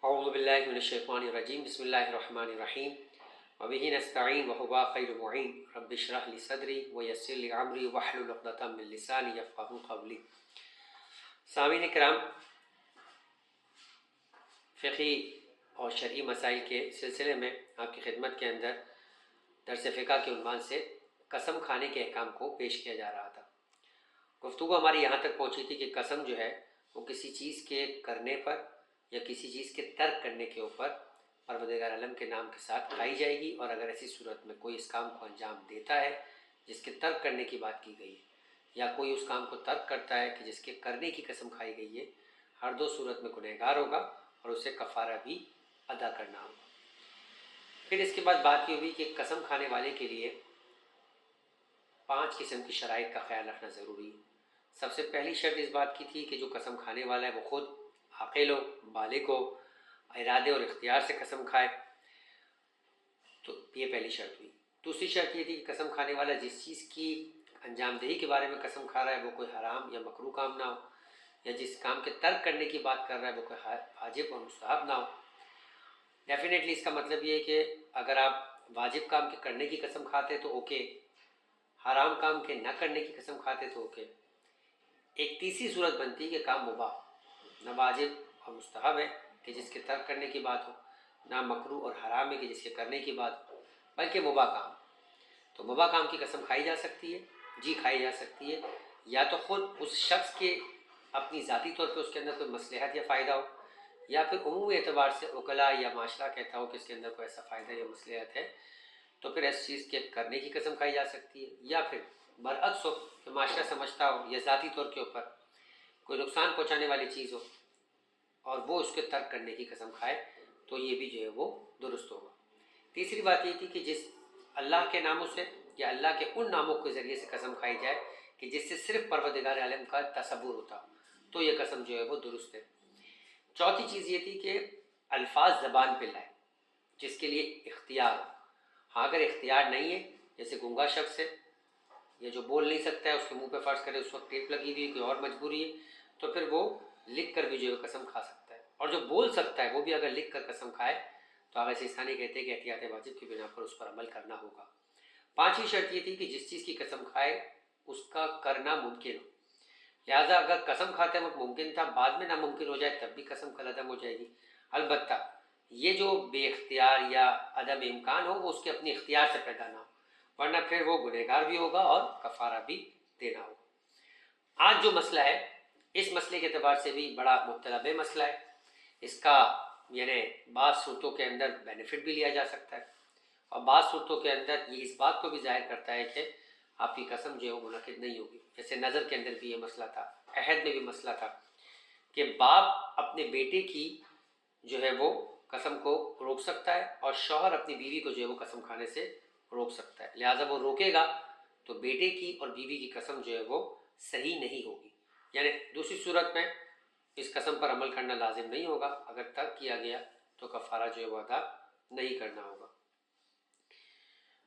اعوذ باللہ من الشیطان الرجیم بسم اللہ الرحمن الرحیم وبہ نستعین وہو خیر معین رب اشرح لی صدری ویسر لی امری واحلل عقدۃ من لسانی یفقہوا قولی۔ سامعین کرام، فقہی اور شرعی مسائل کے سلسلے میں آپ کی خدمت کے اندر درس فقہ کے عنوان سے قسم کھانے کے احکام کو پیش کیا جا رہا تھا۔ گفتگو ہماری یہاں تک پہنچی تھی کہ قسم جو ہے وہ کسی چیز کے کرنے پر یا کسی چیز کے ترک کرنے کے اوپر پروردگار عالم کے نام کے ساتھ کھائی جائے گی، اور اگر ایسی صورت میں کوئی اس کام کو انجام دیتا ہے جس کے ترک کرنے کی بات کی گئی ہے، یا کوئی اس کام کو ترک کرتا ہے کہ جس کے کرنے کی قسم کھائی گئی ہے، ہر دو صورت میں گنہگار ہوگا اور اسے کفارہ بھی ادا کرنا ہوگا۔ پھر اس کے بعد بات یہ ہوئی کہ قسم کھانے والے کے لیے 5 قسم کی شرائط کا خیال رکھنا ضروری ہے۔ سب سے پہلی شرط اس بات کی تھی کہ جو قسم کھانے والا ہے وہ خود عاقل ہو، بالغ ہو، ارادے اور اختیار سے قسم کھائے، تو یہ پہلی شرط ہوئی۔ دوسری شرط یہ تھی کہ قسم کھانے والا جس چیز کی انجام دہی کے بارے میں قسم کھا رہا ہے وہ کوئی حرام یا مکروہ کام نہ ہو، یا جس کام کے ترک کرنے کی بات کر رہا ہے وہ کوئی واجب اور مستحب نہ ہو۔ ڈیفینیٹلی اس کا مطلب یہ ہے کہ اگر آپ واجب کام کے کرنے کی قسم کھاتے تو اوکے، حرام کام کے نہ کرنے کی قسم کھاتے تو اوکے۔ ایک تیسری صورت بنتی کہ کام مباح، نہ واجب اور مستحب ہے کہ جس کے ترک کرنے کی بات ہو، نہ مکروہ اور حرام ہے کہ جس کے کرنے کی بات ہو، بلکہ مباح کام۔ تو مباح کام کی قسم کھائی جا سکتی ہے، جی کھائی جا سکتی ہے، یا تو خود اس شخص کے اپنی ذاتی طور پہ اس کے اندر کوئی مصلحت یا فائدہ ہو، یا پھر عمومی اعتبار سے عقلاء یا معاشرہ کہتا ہو کہ اس کے اندر کوئی ایسا فائدہ یا مصلحت ہے، تو پھر اس چیز کے کرنے کی قسم کھائی جا سکتی ہے، یا پھر برعکس ہو کہ معاشرہ سمجھتا ہو یا ذاتی طور کے اوپر کوئی نقصان پہنچانے والی چیز ہو اور وہ اس کے ترک کرنے کی قسم کھائے، تو یہ بھی جو ہے وہ درست ہوگا۔ تیسری بات یہ تھی کہ جس اللہ کے ناموں سے یا اللہ کے ان ناموں کے ذریعے سے قسم کھائی جائے کہ جس سے صرف پروردگار عالم کا تصور ہوتا ہو، تو یہ قسم جو ہے وہ درست ہے۔ چوتھی چیز یہ تھی کہ الفاظ زبان پہ لائے جس کے لیے اختیار ہو۔ ہاں اگر اختیار نہیں ہے، جیسے گنگا شخص ہے یا جو بول نہیں سکتا ہے، اس کے منہ پہ فرض کرے اس وقت ٹیپ لگی ہوئی ہے، کوئی اور مجبوری ہے، تو پھر وہ لکھ کر بھی جو ہے قسم کھا سکتا ہے، اور جو بول سکتا ہے وہ بھی اگر لکھ کر قسم کھائے تو آغا سیستانی کہتے ہیں کہ احتیاط واجب کی بنا پر اس پر عمل کرنا ہوگا۔ پانچویں شرط یہ تھی کہ جس چیز کی قسم کھائے اس کا کرنا ممکن ہو، لہٰذا اگر قسم کھاتے وقت ممکن تھا، بعد میں ناممکن ہو جائے تب بھی قسم کل عدم ہو جائے گی۔ البتہ یہ جو بے اختیار یا عدم امکان ہو وہ اس کے اپنے اختیار سے پیدا نہ ہو، ورنہ پھر وہ گنہگار بھی ہوگا اور کفارہ بھی دینا ہوگا۔ آج جو مسئلہ ہے، اس مسئلے کے اعتبار سے بھی بڑا مبتلا مسئلہ ہے۔ اس کا یعنی بعض صورتوں کے اندر بینیفٹ بھی لیا جا سکتا ہے، اور بعض صورتوں کے اندر یہ اس بات کو بھی ظاہر کرتا ہے کہ آپ کی قسم جو ہے وہ منعقد نہیں ہوگی۔ جیسے نظر کے اندر بھی یہ مسئلہ تھا، عہد میں بھی مسئلہ تھا کہ باپ اپنے بیٹے کی جو ہے وہ قسم کو روک سکتا ہے، اور شوہر اپنی بیوی کو جو ہے وہ قسم کھانے سے روک سکتا ہے، لہٰذا وہ روکے گا تو بیٹے کی اور بیوی کی قسم جو ہے وہ صحیح نہیں ہوگی۔ یعنی دوسری صورت میں اس قسم پر عمل کرنا لازم نہیں ہوگا، اگر ترک کیا گیا تو کفارہ جو ہے وہ ادا نہیں کرنا ہوگا۔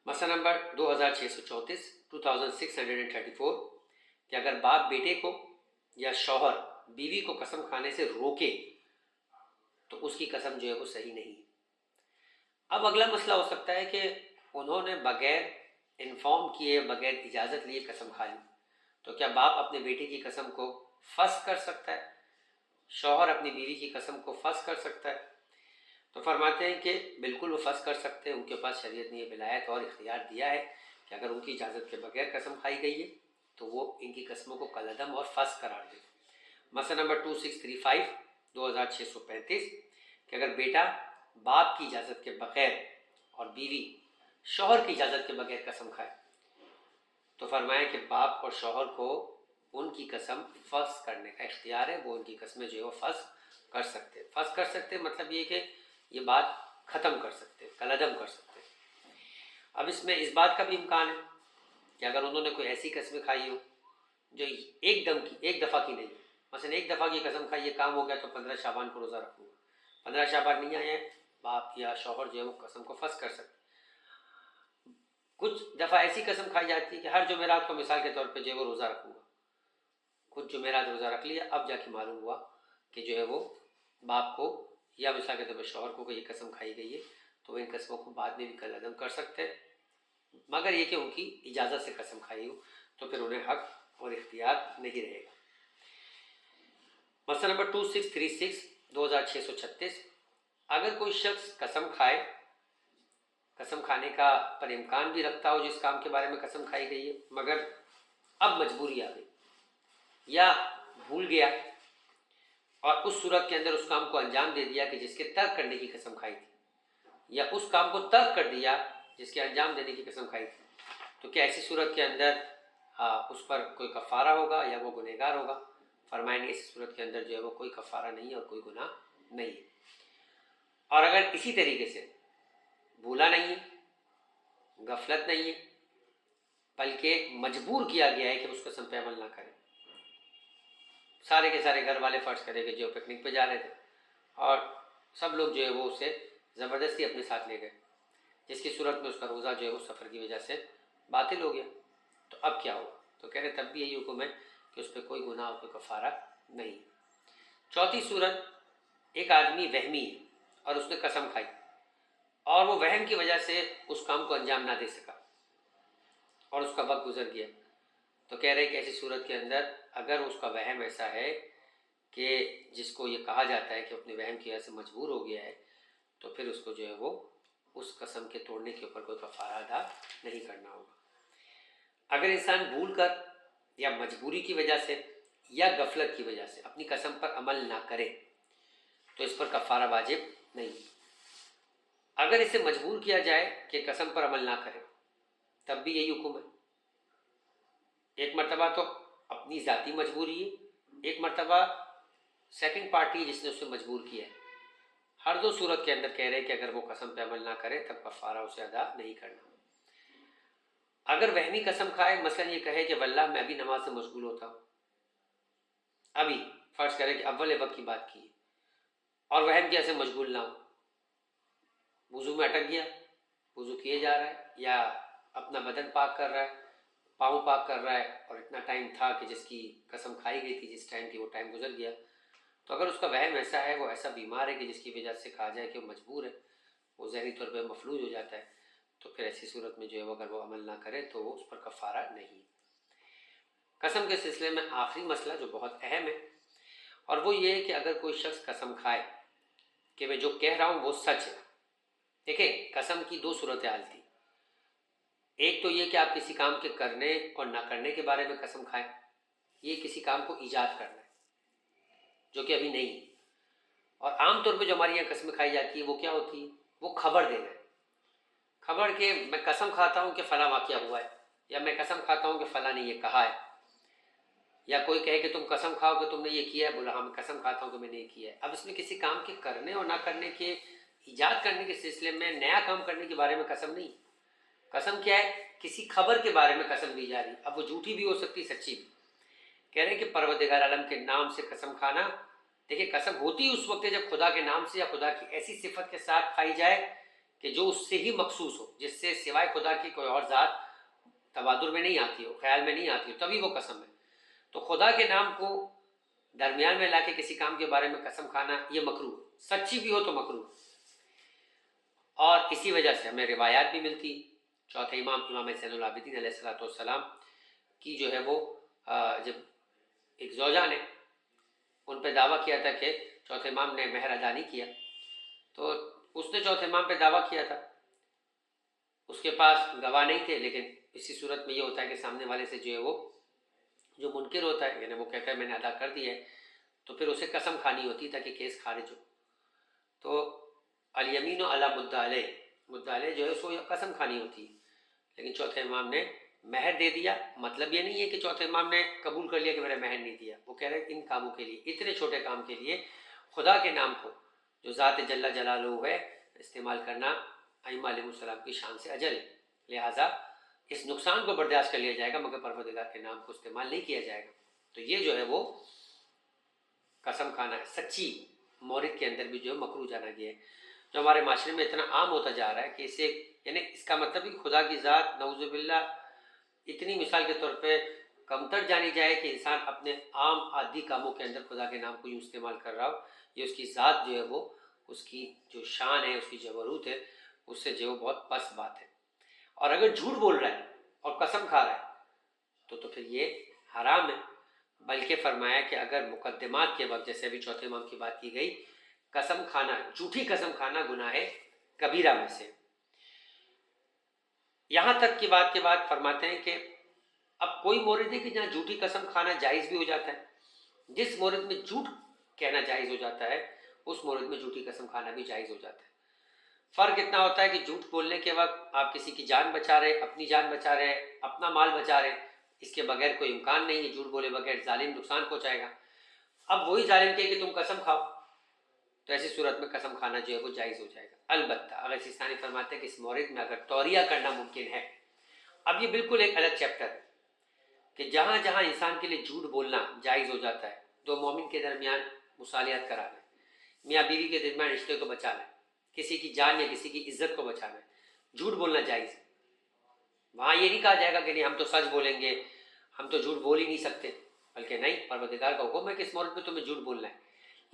مسئلہ نمبر 2634 2634 کہ اگر باپ بیٹے کو یا شوہر بیوی کو قسم کھانے سے روکے تو اس کی قسم جو ہے وہ صحیح نہیں ہے۔ اب اگلا مسئلہ ہو سکتا ہے کہ انہوں نے بغیر انفارم کیے، بغیر اجازت لیے قسم کھا لی، تو کیا باپ اپنے بیٹے کی قسم کو فسخ کر سکتا ہے؟ شوہر اپنی بیوی کی قسم کو فسخ کر سکتا ہے؟ تو فرماتے ہیں کہ بالکل وہ فسخ کر سکتے ہیں، ان کے پاس شریعت نے یہ ولایت اور اختیار دیا ہے کہ اگر ان کی اجازت کے بغیر قسم کھائی گئی ہے تو وہ ان کی قسموں کو کالعدم اور فسخ قرار دے۔ مسئلہ نمبر 2635 2635 کہ اگر بیٹا باپ کی اجازت کے بغیر اور بیوی شوہر کی اجازت کے بغیر قسم کھائے تو فرمایا کہ باپ اور شوہر کو ان کی قسم فسخ کرنے کا اختیار ہے، وہ ان کی قسمیں جو ہے وہ فسخ کر سکتے۔ فسخ کر سکتے مطلب یہ کہ یہ بات ختم کر سکتے، کالعدم کر سکتے۔ اب اس میں اس بات کا بھی امکان ہے کہ اگر انہوں نے کوئی ایسی قسمیں کھائی ہو جو ایک دفعہ کی نہیں، مثلا ایک دفعہ کی قسم کھائی، یہ کام ہو گیا تو 15 شعبان کو روزہ رکھوں گا، 15 شعبان نہیں آئے، باپ یا شوہر جو ہے وہ قسم کو فسخ کر سکتے۔ کچھ دفعہ ایسی قسم کھائی جاتی ہے کہ ہر جمعرات کو مثال کے طور پہ جو ہے وہ روزہ رکھوں گا، کچھ جمعرات روزہ رکھ لیا، اب جا کے معلوم ہوا کہ جو ہے وہ باپ کو یا مثال کے طور پر شوہر کو یہ قسم کھائی گئی ہے تو وہ ان قسموں کو بعد میں بھی قلع دم کر سکتے ہیں، مگر یہ کہ ان کی اجازت سے قسم کھائی ہو تو پھر انہیں حق اور اختیار نہیں رہے گا۔ مسئلہ نمبر 2636 2636، اگر کوئی شخص قسم کھائے، قسم کھانے کا پر امکان بھی رکھتا ہو جس کام کے بارے میں قسم کھائی گئی ہے، مگر اب مجبوری آ گئی یا بھول گیا اور اس صورت کے اندر اس کام کو انجام دے دیا کہ جس کے ترک کرنے کی قسم کھائی تھی، یا اس کام کو ترک کر دیا جس کے انجام دینے کی قسم کھائی تھی، تو کیا ایسی صورت کے اندر اس پر کوئی کفارہ ہوگا یا وہ گنہگار ہوگا؟ فرمائیں گے اس صورت کے اندر جو ہے وہ کوئی کفارہ نہیں ہے اور کوئی گناہ نہیں ہے۔ اور اگر اسی طریقے سے بھولا نہیں ہے، غفلت نہیں ہے، بلکہ مجبور کیا گیا ہے کہ اس قسم پہ عمل نہ کرے، سارے کے سارے گھر والے فرض کرے کہ جو پکنک پہ جا رہے تھے اور سب لوگ جو ہے وہ اسے زبردستی اپنے ساتھ لے گئے، جس کی صورت میں اس کا روزہ جو ہے اس سفر کی وجہ سے باطل ہو گیا، تو اب کیا ہوگا؟ تو کہہ رہے تب بھی یہی حکم ہے کہ اس پہ کوئی گناہ اور کوئی کفارہ نہیں۔ چوتھی صورت، ایک آدمی وہمی ہے اور اس نے قسم کھائی اور وہ وہم کی وجہ سے اس کام کو انجام نہ دے سکا اور اس کا وقت گزر گیا، تو کہہ رہے کہ ایسی صورت کے اندر اگر اس کا وہم ایسا ہے کہ جس کو یہ کہا جاتا ہے کہ اپنے وہم کی وجہ سے مجبور ہو گیا ہے، تو پھر اس کو جو ہے وہ اس قسم کے توڑنے کے اوپر کوئی کفارہ ادا نہیں کرنا ہوگا۔ اگر انسان بھول کر یا مجبوری کی وجہ سے یا غفلت کی وجہ سے اپنی قسم پر عمل نہ کرے تو اس پر کفارہ واجب نہیں۔ اگر اسے مجبور کیا جائے کہ قسم پر عمل نہ کرے تب بھی یہی حکم ہے۔ ایک مرتبہ تو اپنی ذاتی مجبوری ہے، ایک مرتبہ سیکنڈ پارٹی ہے جس نے اسے مجبور کیا ہے، ہر دو صورت کے اندر کہہ رہے کہ اگر وہ قسم پہ عمل نہ کرے تب کفارہ اسے ادا نہیں کرنا۔ اگر وہمی قسم کھائے، مثلا یہ کہے کہ واللہ میں ابھی نماز سے مشغول ہوتا ہوں، ابھی فرض کرے کہ اول وقت کی بات کی اور وہم کیا سے مشغول نہ ہو، وضو میں اٹک گیا، وضو کیے جا رہا ہے یا اپنا بدن پاک کر رہا ہے، پاؤں پاک کر رہا ہے اور اتنا ٹائم تھا کہ جس کی قسم کھائی گئی تھی جس ٹائم کی وہ ٹائم گزر گیا، تو اگر اس کا وہم ایسا ہے، وہ ایسا بیمار ہے کہ جس کی وجہ سے کہا جائے کہ وہ مجبور ہے، وہ ذہنی طور پہ مفلوج ہو جاتا ہے، تو پھر ایسی صورت میں جو ہے وہ اگر وہ عمل نہ کرے تو وہ اس پر کفارہ نہیں۔ قسم کے سلسلے میں آخری مسئلہ جو بہت اہم ہے، اور وہ یہ ہے کہ اگر کوئی شخص قسم کھائے کہ میں جو کہہ رہا ہوں وہ سچ ہے۔ دیکھیں، قسم کی دو صورتحال تھی، ایک تو یہ کہ آپ کسی کام کے کرنے اور نہ کرنے کے بارے میں قسم کھائیں، یہ کسی کام کو ایجاد کرنا ہے جو کہ ابھی نہیں ہے، اور عام طور پہ جو ہمارے یہاں قسمیں کھائی جاتی ہے وہ کیا ہوتی ہے؟ وہ خبر دینا ہے، خبر کہ میں قسم کھاتا ہوں کہ فلاں واقعہ ہوا ہے، یا میں قسم کھاتا ہوں کہ فلاں نے یہ کہا ہے، یا کوئی کہے کہ تم قسم کھاؤ کہ تم نے یہ کیا ہے، بولا ہاں میں قسم کھاتا ہوں کہ میں نے یہ کیا ہے۔ اب اس میں کسی کام کے کرنے اور نہ کرنے کے ایجاد کرنے کے سلسلے میں نیا کام کرنے کے بارے میں قسم نہیں۔ قسم کیا ہے؟ کسی خبر کے بارے میں قسم دی جا رہی، اب وہ جھوٹی بھی ہو سکتی، سچی بھی۔ کہہ رہے ہیں کہ پروردگار عالم کے نام سے قسم کھانا، دیکھیں قسم ہوتی اس وقت ہے جب خدا کے نام سے یا خدا کی ایسی صفت کے ساتھ کھائی جائے کہ جو اس سے ہی مخصوص ہو، جس سے سوائے خدا کی کوئی اور ذات تبادر میں نہیں آتی ہو، خیال میں نہیں آتی ہو، تبھی وہ قسم ہے۔ تو خدا کے نام کو درمیان میں لا کے کسی کام کے بارے میں قسم کھانا یہ مکروہ، سچی بھی ہو تو مکروہ۔ اور اسی وجہ سے ہمیں روایات بھی ملتی، چوتھے امام زین العابدین علیہ السلام کی جو ہے وہ جب ایک زوجہ نے ان پہ دعویٰ کیا تھا کہ چوتھے امام نے مہر ادا نہیں کیا، تو اس نے چوتھے امام پہ دعویٰ کیا تھا، اس کے پاس گواہ نہیں تھے، لیکن اسی صورت میں یہ ہوتا ہے کہ سامنے والے سے جو ہے وہ جو منکر ہوتا ہے، یعنی وہ کہتا ہے میں نے ادا کر دیا ہے، تو پھر اسے قسم کھانی ہوتی تاکہ کیس خارج ہو۔ تو الیمین علی مدعی علیہ، مدعی علیہ جو ہے اس کو قسم کھانی ہوتی ہے، لیکن چوتھے امام نے مہر دے دیا۔ مطلب یہ نہیں ہے کہ چوتھے امام نے قبول کر لیا کہ میں نے مہر نہیں دیا، وہ کہہ رہے ہیں ان کاموں کے لیے، اتنے چھوٹے کام کے لیے خدا کے نام کو جو ذات جل جلالہ ہے استعمال کرنا ائمہ علیہ السلام کی شان سے اجل ہے، لہٰذا اس نقصان کو برداشت کر لیا جائے گا مگر پروردگار کے نام کو استعمال نہیں کیا جائے گا۔ تو یہ جو ہے وہ قسم کھانا ہے، سچی مورد کے اندر بھی جو ہے مکروہ جانا گیا ہے، جو ہمارے معاشرے میں اتنا عام ہوتا جا رہا ہے کہ اسے یعنی اس کا مطلب کہ خدا کی ذات نعوذ باللہ اتنی مثال کے طور پہ کمتر جانی جائے کہ انسان اپنے عام عادی کاموں کے اندر خدا کے نام کو یوں استعمال کر رہا ہو، یہ اس کی ذات جو ہے وہ اس کی جو شان ہے، اس کی جبروت ہے، اس سے جو بہت پست بات ہے۔ اور اگر جھوٹ بول رہا ہے اور قسم کھا رہا ہے تو پھر یہ حرام ہے۔ بلکہ فرمایا کہ اگر مقدمات کے وقت، جیسے ابھی چوتھے امام کی بات کی گئی، قسم کھانا، جھوٹی قسم کھانا گناہ کبیرہ میں سے۔ یہاں تک کی بات کے بعد فرماتے ہیں کہ اب کوئی مورد ہے کہ جہاں جھوٹی قسم کھانا جائز بھی ہو جاتا ہے، جس مورد میں جھوٹ کہنا جائز ہو جاتا ہے اس مورد میں جھوٹی قسم کھانا بھی جائز ہو جاتا ہے۔ فرق اتنا ہوتا ہے کہ جھوٹ بولنے کے وقت آپ کسی کی جان بچا رہے، اپنی جان بچا رہے، اپنا مال بچا رہے، اس کے بغیر کوئی امکان نہیں ہے، جھوٹ بولے بغیر ظالم نقصان پہنچائے گا۔ اب وہی ظالم کہے کہ تم قسم کھاؤ، تو ایسی صورت میں قسم کھانا جو ہے وہ جائز ہو جائے گا۔ البتہ اگر سیستانی فرماتے ہیں کہ اس مورد میں اگر توریہ کرنا ممکن ہے، اب یہ بالکل ایک الگ چیپٹر ہے کہ جہاں جہاں انسان کے لیے جھوٹ بولنا جائز ہو جاتا ہے، دو مومن کے درمیان مصالحت کرا لیں، میاں بیوی کے درمیان رشتے کو بچا لیں، کسی کی جان یا کسی کی عزت کو بچا لیں، جھوٹ بولنا جائز ہے۔ وہاں یہ نہیں کہا جائے گا کہ نہیں ہم تو سچ بولیں گے، ہم تو جھوٹ بول ہی نہیں سکتے، بلکہ نہیں، پروردگار کا حکم ہے کہ اس مورد پہ تمہیں جھوٹ بولنا ہے۔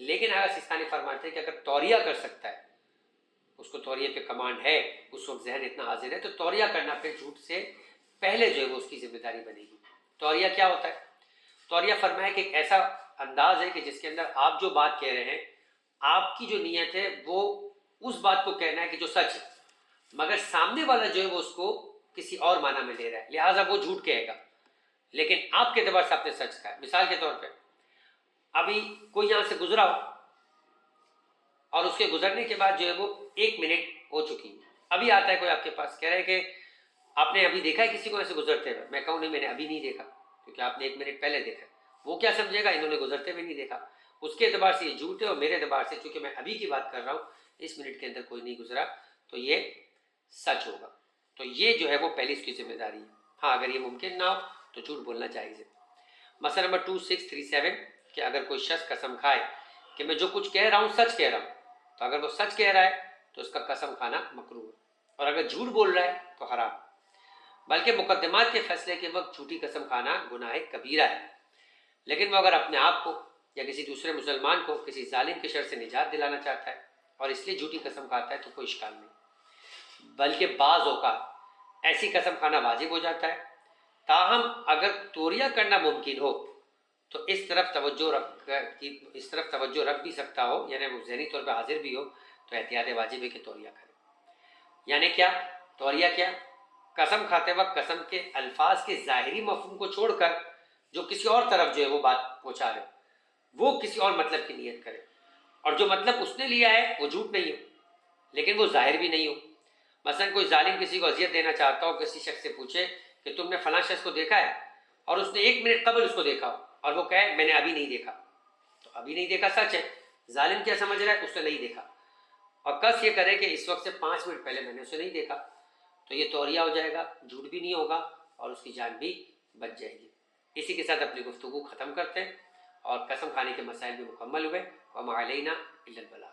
لیکن اگر سیستانی فرماتے ہیں کہ اگر توریہ کر سکتا ہے، اس کو توریہ پہ کمانڈ ہے، اس وقت ذہن اتنا حاضر ہے، تو توریہ کرنا پھر جھوٹ سے پہلے جو ہے وہ اس کی ذمہ داری بنے گی۔ توریہ کیا ہوتا ہے؟ توریہ فرمایا کہ ایک ایسا انداز ہے کہ جس کے اندر آپ جو بات کہہ رہے ہیں، آپ کی جو نیت ہے وہ اس بات کو کہنا ہے کہ جو سچ ہے، مگر سامنے والا جو ہے وہ اس کو کسی اور معنی میں لے رہا ہے، لہٰذا وہ جھوٹ کہے گا، لیکن آپ کے اعتبار سے آپ نے سچ کہا ہے۔ مثال کے طور پہ ابھی کوئی یہاں سے گزرا ہو اور اس کے گزرنے کے بعد جو ہے وہ 1 منٹ ہو چکی ہے، ابھی آتا ہے کوئی آپ کے پاس، کہہ رہا ہے کہ آپ نے ابھی دیکھا ہے کسی کو ایسے گزرتے ہوئے؟ میں کہوں نہیں، میں نے ابھی نہیں دیکھا، کیونکہ آپ نے 1 منٹ پہلے دیکھا۔ وہ کیا سمجھے گا؟ انہوں نے گزرتے ہوئے نہیں دیکھا، اس کے اعتبار سے یہ جھوٹ ہے، اور میرے اعتبار سے چونکہ میں ابھی کی بات کر رہا ہوں، اس منٹ کے اندر کوئی نہیں گزرا، تو یہ سچ ہوگا۔ تو یہ جو ہے وہ پہلی اس کی ذمہ داری ہے۔ ہاں اگر یہ ممکن نہ ہو تو جھوٹ بولنا جائز ہے۔ مسئلہ نمبر 2637 کہ اگر کوئی شخص قسم کھائے کہ میں جو کچھ کہہ رہا ہوں سچ کہہ رہا ہوں، تو اگر وہ سچ کہہ رہا ہے تو اس کا قسم کھانا مکروہ ہے، اور اگر جھوٹ بول رہا ہے تو حرام۔ بلکہ مقدمات کے فیصلے کے وقت جھوٹی قسم کھانا گناہ کبیرہ ہے، لیکن وہ اگر اپنے آپ کو یا کسی دوسرے مسلمان کو کسی ظالم کے شر سے نجات دلانا چاہتا ہے اور اس لیے جھوٹی قسم کھاتا ہے تو کوئی اشکال نہیں۔ بلکہ بعض اوقات ایسی قسم کھانا واجب ہو جاتا ہے، تاہم اگر توریہ کرنا ممکن ہو تو اس طرف توجہ رکھ بھی سکتا ہو، یعنی وہ ذہنی طور پہ حاضر بھی ہو، تو احتیاط واجب ہے کہ توریہ کرے۔ یعنی کیا توریہ؟ کیا قسم کھاتے وقت قسم کے الفاظ کے ظاہری مفہوم کو چھوڑ کر جو کسی اور طرف جو ہے وہ بات پہنچا رہے، وہ کسی اور مطلب کی نیت کرے، اور جو مطلب اس نے لیا ہے وہ جھوٹ نہیں ہو لیکن وہ ظاہر بھی نہیں ہو۔ مثلا کوئی ظالم کسی کو اذیت دینا چاہتا ہو، کسی شخص سے پوچھے کہ تم نے فلاں شخص کو دیکھا ہے، اور اس نے 1 منٹ قبل اس کو دیکھا ہو، اور وہ کہے میں نے ابھی نہیں دیکھا، تو ابھی نہیں دیکھا سچ ہے، ظالم کیا سمجھ رہا ہے؟ اس نے نہیں دیکھا، اور کس یہ کرے کہ اس وقت سے 5 منٹ پہلے میں نے اسے نہیں دیکھا، تو یہ توریہ ہو جائے گا، جھوٹ بھی نہیں ہوگا اور اس کی جان بھی بچ جائے گی۔ اسی کے ساتھ اپنی گفتگو ختم کرتے ہیں، اور قسم کھانے کے مسائل بھی مکمل ہوئے۔ وما علینا الا البلاغ۔